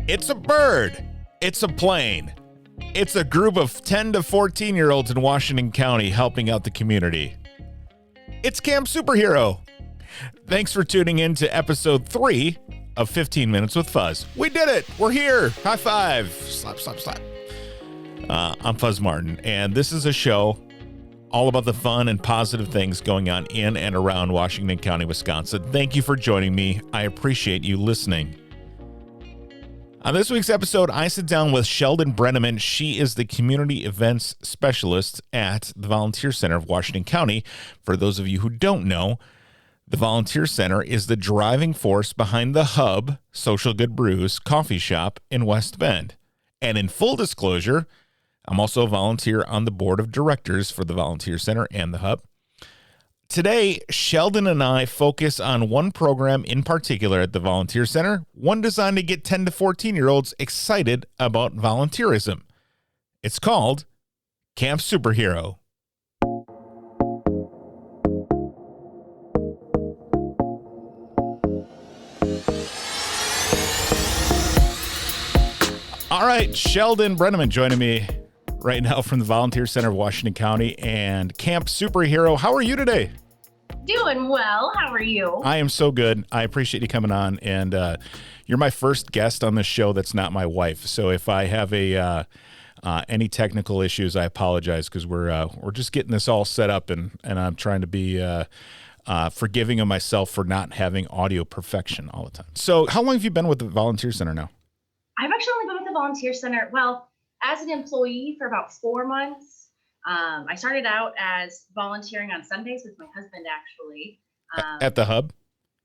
It's a bird. It's a plane. It's a group of 10 to 14-year-olds in Washington County helping out the community. It's Camp SuperHero. Thanks for tuning in to episode 3 of 15 Minutes with Fuzz. We did it. We're here. High five. Slap, slap, slap. I'm Fuzz Martin, and this is a show all about the fun and positive things going on in and around Washington County, Wisconsin. Thank you for joining me. I appreciate you listening. On this week's episode, I sit down with Sheldon Brennemann. She is the Community Events Specialist at the Volunteer Center of Washington County. For those of you who don't know, the Volunteer Center is the driving force behind the Hub Social Good Brews coffee shop in West Bend. And in full disclosure, I'm also a volunteer on the board of directors for the Volunteer Center and the Hub. Today, Sheldon and I focus on one program in particular at the Volunteer Center, one designed to get 10 to 14-year-olds excited about volunteerism. It's called Camp SuperHero. All right, Sheldon Brennemann joining me right now from the Volunteer Center of Washington County and Camp SuperHero. How are you today? Doing well. How are you? I am so good. I appreciate you coming on, and you're my first guest on this show that's not my wife. So if I have any technical issues, I apologize because we're just getting this all set up, and I'm trying to be forgiving of myself for not having audio perfection all the time. So how long have you been with the Volunteer Center now? I've actually only been with the Volunteer Center, well, as an employee for about 4 months. I started out as volunteering on Sundays with my husband, actually. At the Hub?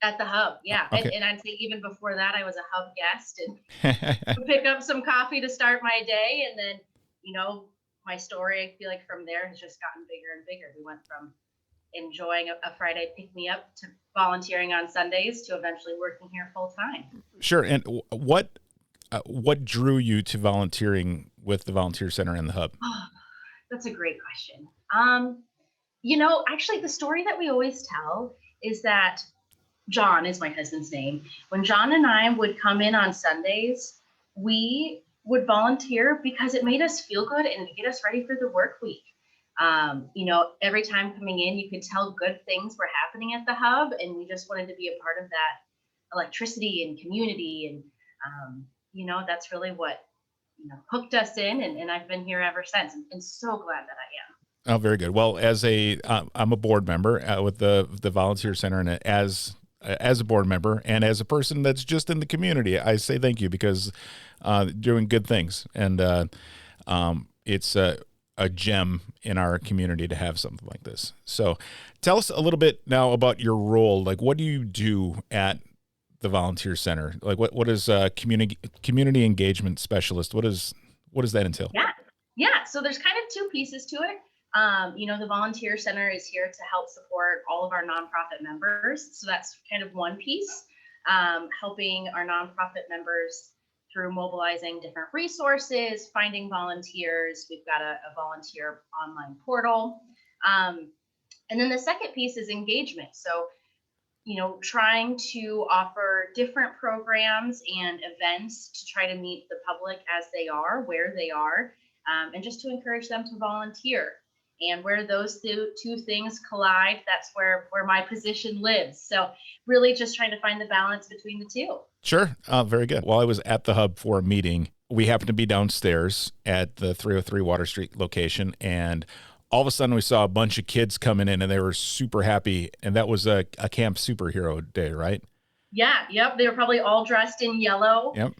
At the Hub, yeah. Okay. And I'd say even before that, I was a Hub guest and would pick up some coffee to start my day. And then, my story, I feel like from there has just gotten bigger and bigger. We went from enjoying a Friday pick-me-up to volunteering on Sundays to eventually working here full-time. Sure. And what drew you to volunteering with the Volunteer Center and the Hub? Oh, that's a great question. Actually, the story that we always tell is that John is my husband's name. When John and I would come in on Sundays, we would volunteer because it made us feel good and get us ready for the work week. Every time coming in, you could tell good things were happening at the Hub, and we just wanted to be a part of that electricity and community. And, that's really what hooked us in, and I've been here ever since, and so glad that I am. Oh, very good. Well, I'm a board member with the Volunteer Center, and as a board member and as a person that's just in the community, I say thank you because doing good things, and it's a gem in our community to have something like this. So tell us a little bit now about your role. Like, what do you do at the Volunteer Center? Like, what is community engagement specialist? What does that entail? Yeah. So there's kind of two pieces to it. The Volunteer Center is here to help support all of our nonprofit members. So that's kind of one piece, helping our nonprofit members through mobilizing different resources, finding volunteers. We've got a volunteer online portal. And then the second piece is engagement. So trying to offer different programs and events to try to meet the public as they are, where they are, and just to encourage them to volunteer. And where those two things collide, that's where my position lives. So really just trying to find the balance between the two. Sure. Very good. While I was at the Hub for a meeting, we happened to be downstairs at the 303 Water Street location, and all of a sudden we saw a bunch of kids coming in and they were super happy. And that was a Camp SuperHero day, right? Yeah. Yep. They were probably all dressed in yellow. Yep.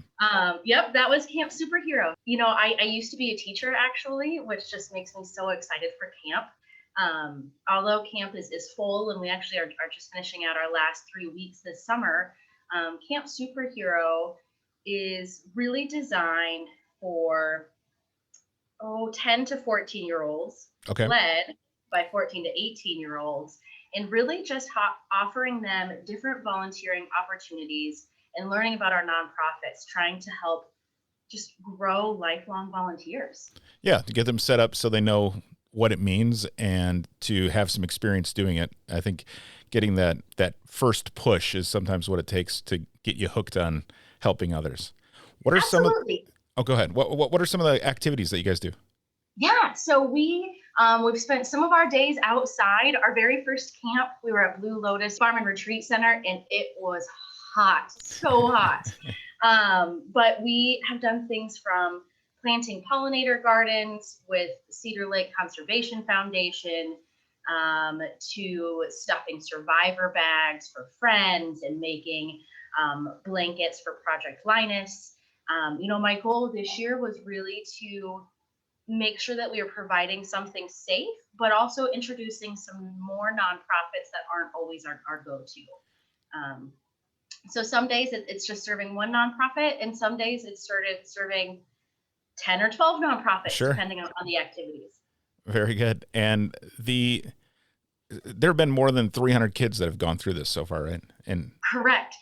That was Camp SuperHero. I used to be a teacher actually, which just makes me so excited for camp. Although camp is full and we actually are just finishing out our last 3 weeks this summer, Camp SuperHero is really designed for 10 to 14-year-olds, okay, led by 14 to 18-year-olds, and really just offering them different volunteering opportunities and learning about our nonprofits, trying to help just grow lifelong volunteers. Yeah, to get them set up so they know what it means and to have some experience doing it. I think getting that first push is sometimes what it takes to get you hooked on helping others. What are some of, Absolutely. oh, go ahead. What are some of the activities that you guys do? Yeah, so we've spent some of our days outside. Our very first camp, we were at Blue Lotus Farm and Retreat Center, and it was hot, so hot. But we have done things from planting pollinator gardens with Cedar Lake Conservation Foundation, to stuffing survivor bags for friends and making blankets for Project Linus. My goal this year was really to make sure that we are providing something safe, but also introducing some more nonprofits that aren't always our go-to. So some days it's just serving one nonprofit, and some days it's sort of serving 10 or 12 nonprofits, Sure. depending on the activities. Very good. And there have been more than 300 kids that have gone through this so far, right? And Correct.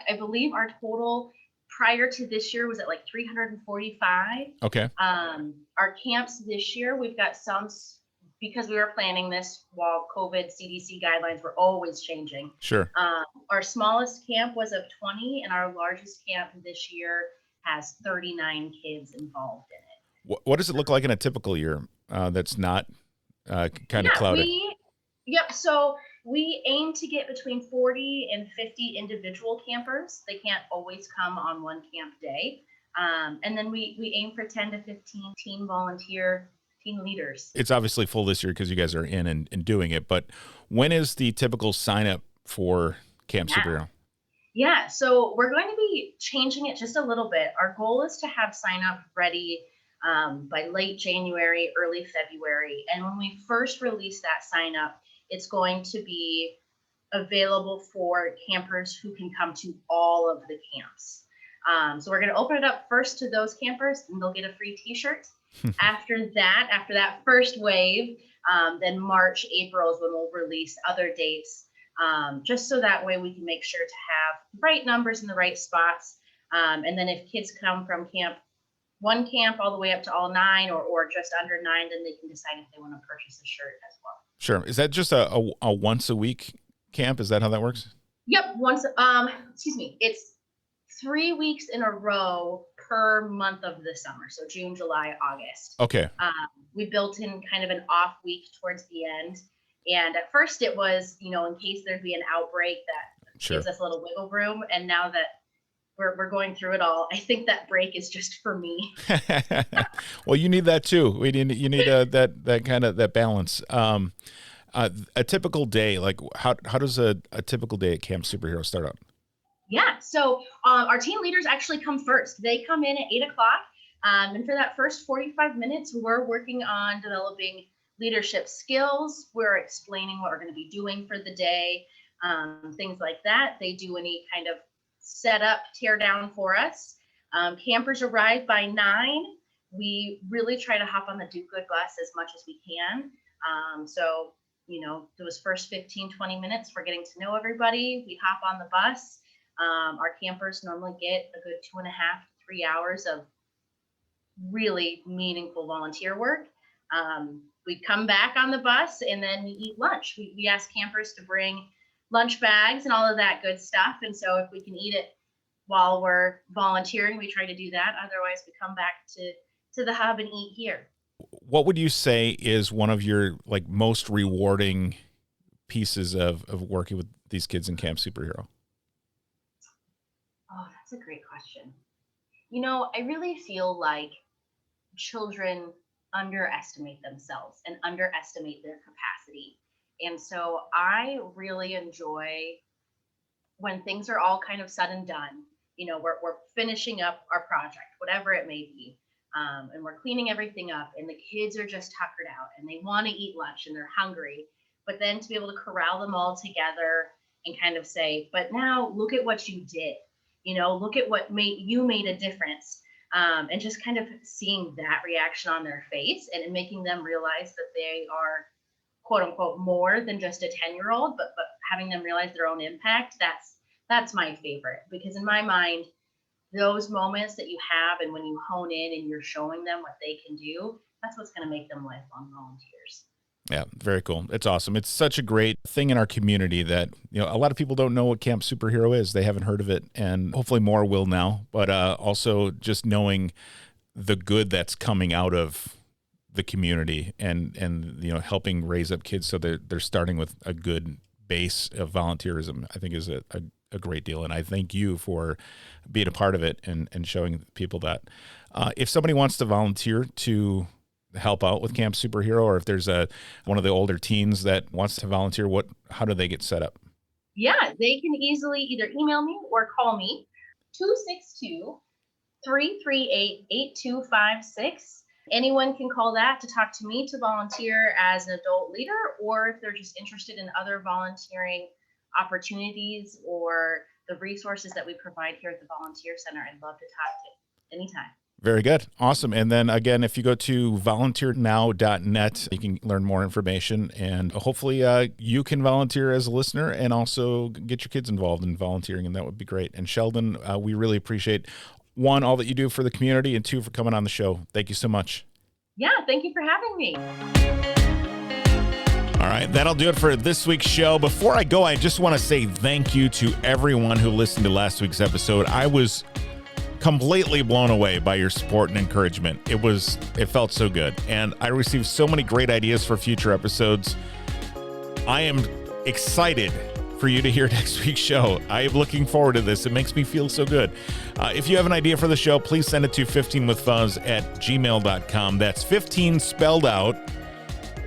I believe our total prior to this year was at like 345. okay, Our camps this year, we've got some, because we were planning this while COVID CDC guidelines were always changing. sure. Our smallest camp was of 20, and our largest camp this year has 39 kids involved in it. What does it look like in a typical year that's not kind of clouded? So we aim to get between 40 and 50 individual campers. They can't always come on one camp day. And then we aim for 10 to 15 teen leaders. It's obviously full this year because you guys are in and doing it, but when is the typical sign up for Camp SuperHero? Yeah, so we're going to be changing it just a little bit. Our goal is to have sign up ready by late January, early February. And when we first release that sign up, it's going to be available for campers who can come to all of the camps. So we're going to open it up first to those campers, and they'll get a free t-shirt. After that first wave, then March, April is when we'll release other dates, just so that way we can make sure to have the right numbers in the right spots. And then if kids come from one camp all the way up to all 9 or just under 9, then they can decide if they want to purchase a shirt as well. Sure. Is that just a once a week camp? Is that how that works? Yep. It's 3 weeks in a row per month of the summer. So June, July, August. Okay. We built in kind of an off week towards the end. And at first it was, in case there'd be an outbreak that gives us a little wiggle room. And now that we're going through it all, I think that break is just for me. Well, you need that too. You need that kind of that balance. A typical day, like how does a typical day at Camp SuperHero start out? Yeah, so our team leaders actually come first. They come in at 8 o'clock. And for that first 45 minutes, we're working on developing leadership skills. We're explaining what we're going to be doing for the day, things like that. They do any kind of set up, tear down for us. Campers arrive by 9. We really try to hop on the do good bus as much as we can. So those first 15, 20 minutes, we're getting to know everybody. We hop on the bus. Our campers normally get a good 2.5 to 3 hours of really meaningful volunteer work. We come back on the bus, and then we eat lunch. We ask campers to bring lunch bags and all of that good stuff. And so if we can eat it while we're volunteering, we try to do that. Otherwise, we come back to the hub and eat here. What would you say is one of your most rewarding pieces of working with these kids in Camp SuperHero? Oh, that's a great question. I really feel like children underestimate themselves and underestimate their capacity. And so I really enjoy when things are all kind of said and done. We're finishing up our project, whatever it may be, and we're cleaning everything up, and the kids are just tuckered out and they want to eat lunch and they're hungry. But then to be able to corral them all together and kind of say, but now look at what you did. Look at what made a difference. And just kind of seeing that reaction on their face and making them realize that they are, quote unquote, more than just a 10-year-old, but having them realize their own impact, that's my favorite. Because in my mind, those moments that you have and when you hone in and you're showing them what they can do, that's what's going to make them lifelong volunteers. Yeah, very cool. It's awesome. It's such a great thing in our community that, a lot of people don't know what Camp Superhero is. They haven't heard of it, and hopefully more will now. But also just knowing the good that's coming out of the community and helping raise up kids so they're starting with a good base of volunteerism, I think is a great deal. And I thank you for being a part of it and showing people that. If somebody wants to volunteer to help out with Camp Superhero, or if there's one of the older teens that wants to volunteer, how do they get set up? Yeah, they can easily either email me or call me, 262-338-8256. Anyone can call that to talk to me to volunteer as an adult leader, or if they're just interested in other volunteering opportunities or the resources that we provide here at the Volunteer Center. I'd love to talk to you anytime. Very good. Awesome. And then again, if you go to volunteernow.net, you can learn more information, and hopefully you can volunteer as a listener and also get your kids involved in volunteering, and that would be great. And Sheldon, we really appreciate, one, all that you do for the community, and two, for coming on the show. Thank you so much. Yeah, thank you for having me. All right, that'll do it for this week's show. Before I go, I just want to say thank you to everyone who listened to last week's episode. I was completely blown away by your support and encouragement. It felt so good. And I received so many great ideas for future episodes. I am excited for you to hear next week's show. I am looking forward to this. It makes me feel so good. If you have an idea for the show, please send it to 15withfuzz@gmail.com. That's 15 spelled out,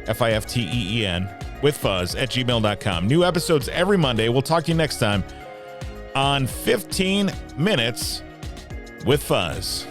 FIFTEEN, with fuzz @gmail.com. New episodes every Monday. We'll talk to you next time on 15 Minutes with Fuzz.